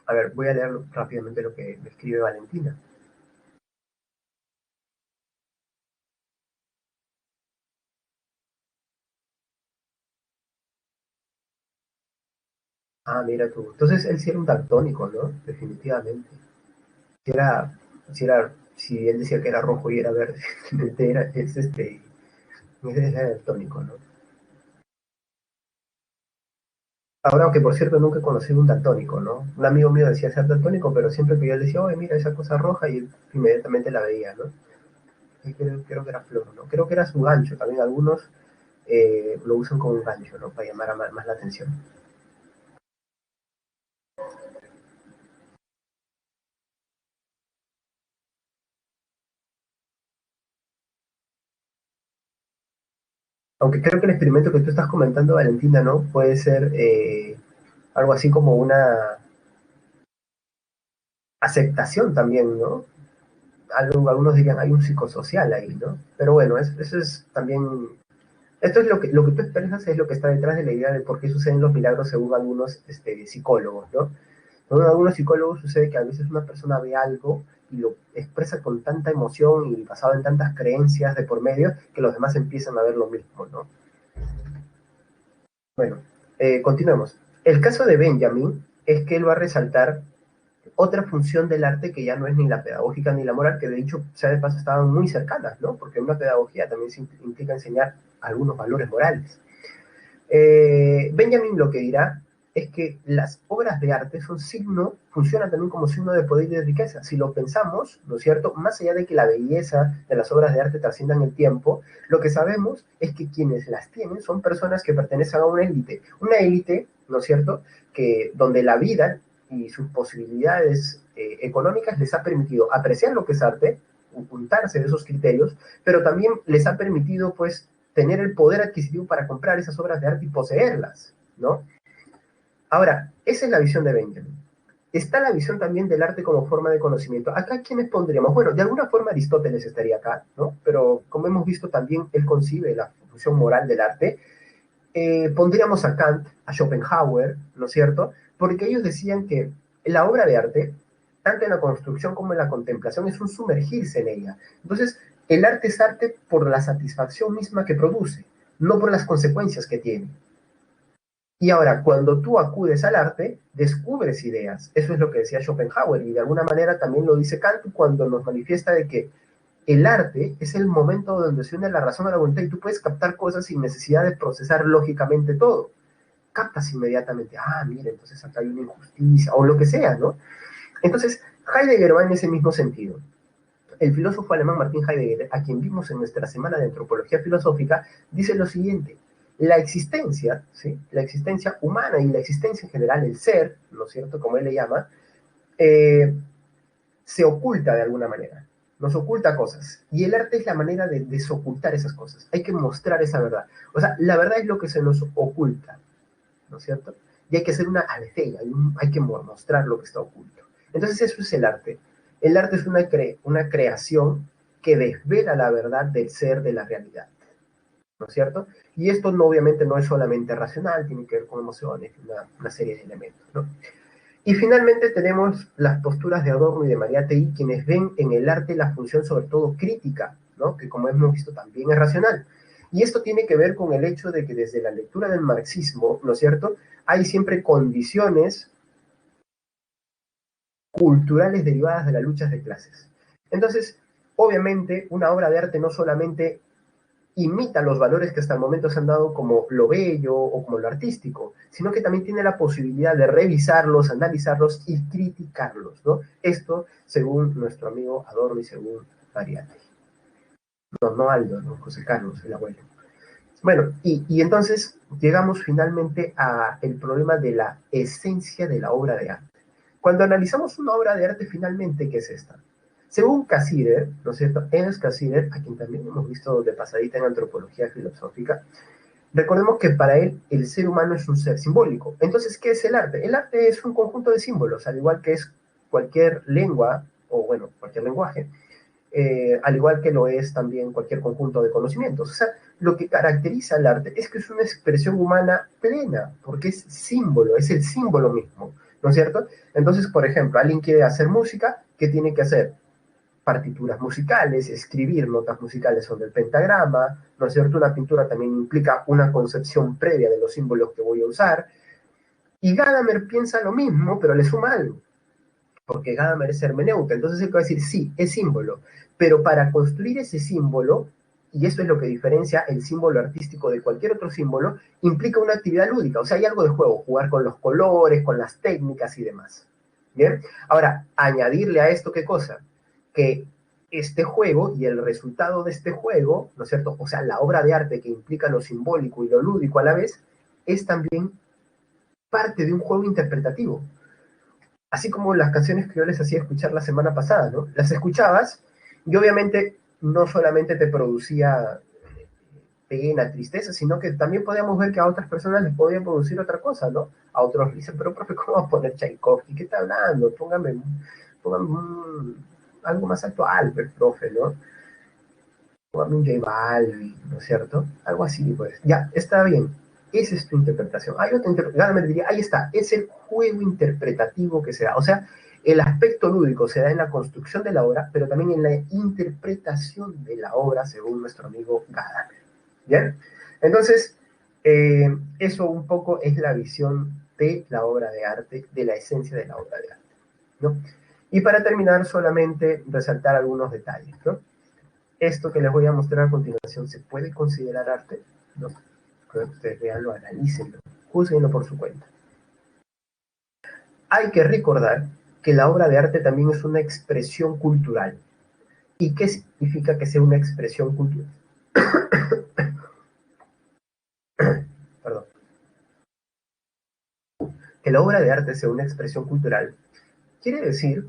a ver, voy a leer rápidamente lo que me escribe Valentina. Ah, mira tú. Entonces él sí era un daltónico, ¿no? Definitivamente. Si era, si él decía que era rojo y era verde, era daltónico, ¿no? Ahora, aunque por cierto nunca he conocido un daltónico, ¿no? Un amigo mío decía ser daltónico, pero siempre que yo le decía, oye, mira esa cosa roja, y él inmediatamente la veía, ¿no? Y creo que era flor, ¿no? Creo que era su gancho, también algunos lo usan como un gancho, ¿no? Para llamar más la atención. Aunque creo que el experimento que tú estás comentando, Valentina, ¿no? Puede ser algo así como una aceptación también, ¿no? Algunos dirían, hay un psicosocial ahí, ¿no? Pero bueno, eso es también, esto es lo que tú expresas es lo que está detrás de la idea de por qué suceden los milagros según algunos psicólogos, ¿no? Según algunos psicólogos sucede que a veces una persona ve algo y lo expresa con tanta emoción y basado en tantas creencias de por medio que los demás empiezan a ver lo mismo, ¿no? Bueno, continuemos. El caso de Benjamin es que él va a resaltar otra función del arte que ya no es ni la pedagógica ni la moral, que de hecho, sea de paso, estaban muy cercanas, ¿no? Porque una pedagogía también implica enseñar algunos valores morales. Benjamin lo que dirá es que las obras de arte son signo, funcionan también como signo de poder y de riqueza. Si lo pensamos, ¿no es cierto? Más allá de que la belleza de las obras de arte trasciendan el tiempo, lo que sabemos es que quienes las tienen son personas que pertenecen a una élite, ¿no es cierto? Que donde la vida y sus posibilidades económicas les ha permitido apreciar lo que es arte, ocultarse de esos criterios, pero también les ha permitido, pues, tener el poder adquisitivo para comprar esas obras de arte y poseerlas, ¿no? Ahora, esa es la visión de Benjamin. Está la visión también del arte como forma de conocimiento. Acá, ¿quiénes pondríamos? Bueno, de alguna forma Aristóteles estaría acá, ¿no? Pero como hemos visto también, él concibe la función moral del arte. Pondríamos a Kant, a Schopenhauer, ¿no es cierto? Porque ellos decían que la obra de arte, tanto en la construcción como en la contemplación, es un sumergirse en ella. Entonces, el arte es arte por la satisfacción misma que produce, no por las consecuencias que tiene. Y ahora, cuando tú acudes al arte, descubres ideas. Eso es lo que decía Schopenhauer, y de alguna manera también lo dice Kant cuando nos manifiesta de que el arte es el momento donde se une la razón a la voluntad y tú puedes captar cosas sin necesidad de procesar lógicamente todo. Captas inmediatamente, ah, mira, entonces acá hay una injusticia, o lo que sea, ¿no? Entonces, Heidegger va en ese mismo sentido. El filósofo alemán Martin Heidegger, a quien vimos en nuestra semana de antropología filosófica, dice lo siguiente: la existencia, ¿sí? La existencia humana y la existencia en general, el ser, ¿no es cierto?, como él le llama, eh, se oculta de alguna manera, nos oculta cosas, y el arte es la manera de desocultar esas cosas, hay que mostrar esa verdad, o sea, la verdad es lo que se nos oculta, ¿no es cierto? Y hay que hacer una aletheia, hay que mostrar lo que está oculto. Entonces eso es el arte es una creación que desvela la verdad del ser, de la realidad, ¿no es cierto? Y esto no, obviamente no es solamente racional, tiene que ver con emociones, una serie de elementos, ¿no? Y finalmente tenemos las posturas de Adorno y de Mariátegui, quienes ven en el arte la función sobre todo crítica, ¿no? Que como hemos visto también es racional. Y esto tiene que ver con el hecho de que desde la lectura del marxismo, ¿no es cierto?, hay siempre condiciones culturales derivadas de las luchas de clases. Entonces, obviamente, una obra de arte no solamente imita los valores que hasta el momento se han dado como lo bello o como lo artístico, sino que también tiene la posibilidad de revisarlos, analizarlos y criticarlos, ¿no? Esto según nuestro amigo Adorno y según Mariátegui. No, no Aldo, ¿no? José Carlos, el abuelo. Bueno, y entonces llegamos finalmente a el problema de la esencia de la obra de arte. Cuando analizamos una obra de arte, finalmente, ¿qué es esta? Según Cassirer, ¿no es cierto? Ernst Cassirer, a quien también hemos visto de pasadita en antropología filosófica, recordemos que para él el ser humano es un ser simbólico. Entonces, ¿qué es el arte? El arte es un conjunto de símbolos, al igual que es cualquier lengua, o bueno, cualquier lenguaje, al igual que lo es también cualquier conjunto de conocimientos. O sea, lo que caracteriza al arte es que es una expresión humana plena, porque es símbolo, es el símbolo mismo, ¿no es cierto? Entonces, por ejemplo, alguien quiere hacer música, ¿qué tiene que hacer? Partituras musicales, escribir notas musicales sobre el pentagrama, ¿no es cierto? Una pintura también implica una concepción previa de los símbolos que voy a usar, y Gadamer piensa lo mismo, pero le suma algo, porque Gadamer es hermeneuta, entonces él va a decir, sí, es símbolo, pero para construir ese símbolo, y eso es lo que diferencia el símbolo artístico de cualquier otro símbolo, implica una actividad lúdica, o sea, hay algo de juego, jugar con los colores, con las técnicas y demás. ¿Bien? Ahora, añadirle a esto, ¿qué cosa? Que este juego y el resultado de este juego, ¿no es cierto? O sea, la obra de arte que implica lo simbólico y lo lúdico a la vez, es también parte de un juego interpretativo. Así como las canciones que yo les hacía escuchar la semana pasada, ¿no? Las escuchabas y obviamente no solamente te producía pena, tristeza, sino que también podíamos ver que a otras personas les podía producir otra cosa, ¿no? A otros dicen, pero profe, ¿cómo va a poner Tchaikovsky? ¿Qué está hablando? Póngame algo más actual, el profe, ¿no? Póngame un J Balvin, ¿no es cierto? Algo así, pues. Ya, está bien. Esa es tu interpretación. Hay otra interpretación, me diría, ahí está, es el juego interpretativo que se da. O sea, el aspecto lúdico se da en la construcción de la obra, pero también en la interpretación de la obra, según nuestro amigo Gadamer. ¿Bien? Entonces, eso un poco es la visión de la obra de arte, de la esencia de la obra de arte, ¿no? Y para terminar, solamente resaltar algunos detalles, ¿no? Esto que les voy a mostrar a continuación, ¿se puede considerar arte? No. Ustedes veanlo, analícenlo, juzguenlo por su cuenta. Hay que recordar que la obra de arte también es una expresión cultural. ¿Y qué significa que sea una expresión cultural? Perdón. Que la obra de arte sea una expresión cultural quiere decir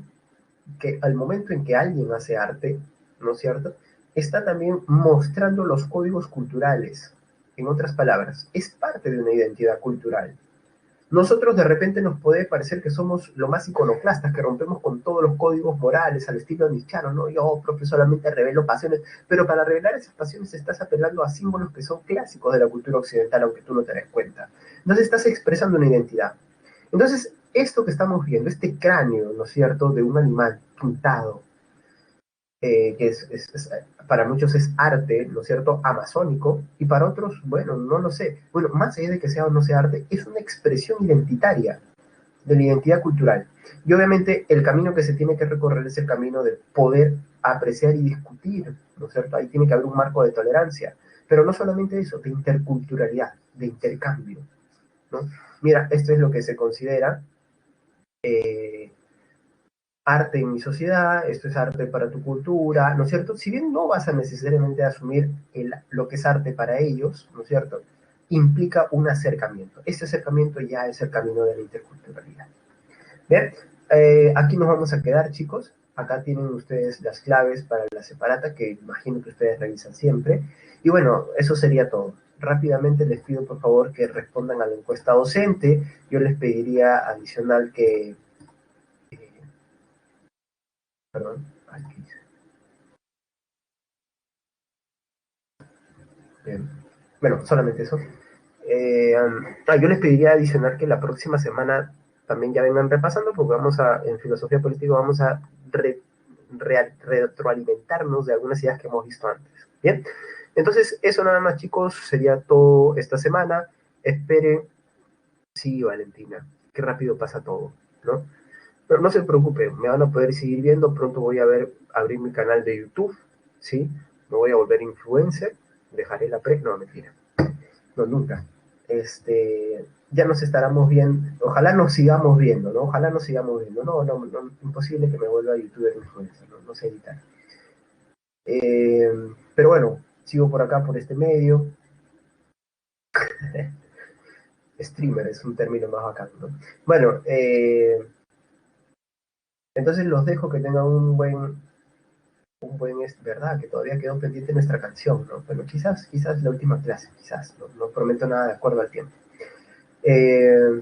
que al momento en que alguien hace arte, ¿no es cierto?, está también mostrando los códigos culturales. En otras palabras, es parte de una identidad cultural. Nosotros de repente nos puede parecer que somos lo más iconoclastas, que rompemos con todos los códigos morales al estilo nichano, ¿no? Yo, profe, solamente revelo pasiones, pero para revelar esas pasiones estás apelando a símbolos que son clásicos de la cultura occidental, aunque tú no te des cuenta. Entonces estás expresando una identidad. Entonces, esto que estamos viendo, este cráneo, ¿no es cierto?, de un animal pintado, que para muchos es arte, ¿no es cierto?, amazónico, y para otros, bueno, no lo sé. Bueno, más allá de que sea o no sea arte, es una expresión identitaria de la identidad cultural. Y obviamente el camino que se tiene que recorrer es el camino de poder apreciar y discutir, ¿no es cierto? Ahí tiene que haber un marco de tolerancia, pero no solamente eso, de interculturalidad, de intercambio, ¿no? Mira, esto es lo que se considera eh, arte en mi sociedad, esto es arte para tu cultura, ¿no es cierto? Si bien no vas a necesariamente asumir lo que es arte para ellos, ¿no es cierto? Implica un acercamiento. Este acercamiento ya es el camino de la interculturalidad. Bien, aquí nos vamos a quedar, chicos. Acá tienen ustedes las claves para la separata, que imagino que ustedes revisan siempre. Y bueno, eso sería todo. Rápidamente les pido por favor que respondan a la encuesta docente. Yo les pediría adicional que... perdón, aquí. Bien. Bueno, solamente eso. Yo les pediría adicional que la próxima semana también ya vengan repasando, porque en filosofía política vamos a retroalimentarnos de algunas ideas que hemos visto antes. Bien, entonces eso nada más, chicos, sería todo esta semana. Esperen, sí, Valentina, qué rápido pasa todo, ¿no? Pero no se preocupen, me van a poder seguir viendo, pronto voy a abrir mi canal de YouTube, ¿sí? Me voy a volver influencer, dejaré la no, mentira, no, nunca. Ya nos estaremos viendo, ojalá nos sigamos viendo, ¿no? Ojalá nos sigamos viendo, imposible que me vuelva youtuber influencer, no sé editar. Pero bueno, sigo por acá, por este medio. Streamer es un término más bacán, ¿no? Bueno, entonces los dejo, que tengan un buen un buen, es verdad, que todavía quedó pendiente nuestra canción, ¿no? Pero quizás la última clase, quizás, no prometo nada de acuerdo al tiempo. Eh,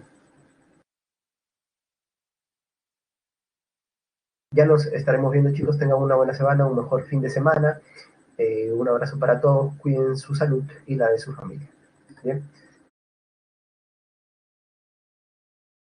ya nos estaremos viendo, chicos, tengan una buena semana, un mejor fin de semana. Un abrazo para todos, cuiden su salud y la de su familia. Bien.